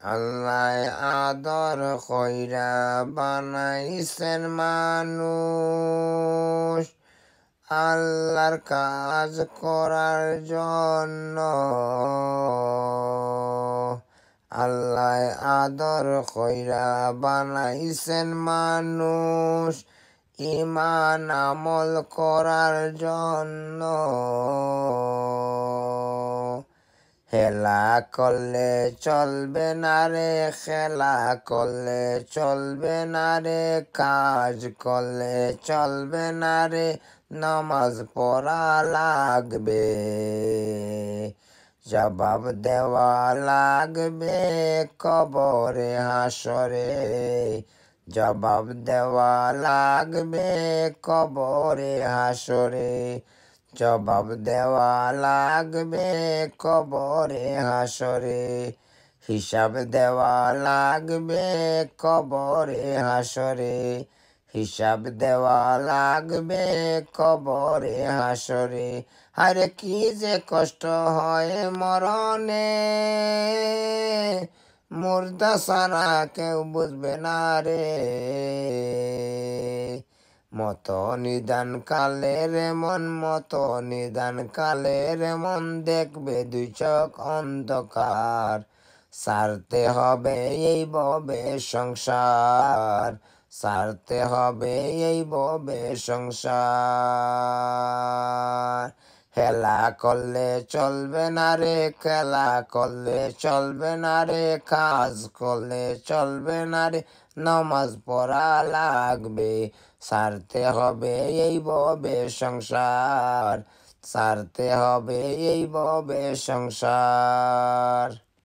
আল্লাহ আদর কইরা বানাইছেন মানুষ আল্লাহর কাজ করার জন্য। আল্লাহ আদর কইরা বানাইছেন মানুষ ঈমান আমল করার জন্য। হেলা করলে চলবে না রে, খেলা করলে চলবে না রে, কাজ করলে চলবে না রে, নামাজ পড়া লাগবে, জবাব দেওয়া লাগবে কবরে হাসরে, জবাব দেওয়া লাগবে কবরে হাসরে, জবাব দেওয়া লাগবে কবরে হাসরে, হিসাব দেওয়া লাগবে কবরে হাসরে, হিসাব দেওয়া লাগবে কবরে হাসরে। আরে কি যে কষ্ট হয় মরণে, মুর্দা সারা কেউ বুঝবে না রে, মত নিদান কালের মন, মত নিদান কালের মন, দেখবে দুই চোখ অন্ধকার, সারতে হবে এই ববে সংসার, সারতে হবে এই ববে সংসার। হেলা করলে চলবে না রে, খেলা করলে চলবে না রে, কাজ করলে চলবে না রে, নামাজ পড়া লাগবে, সারতে হবে এই ববে সংসার, সারতে হবে এই ববে সংসার।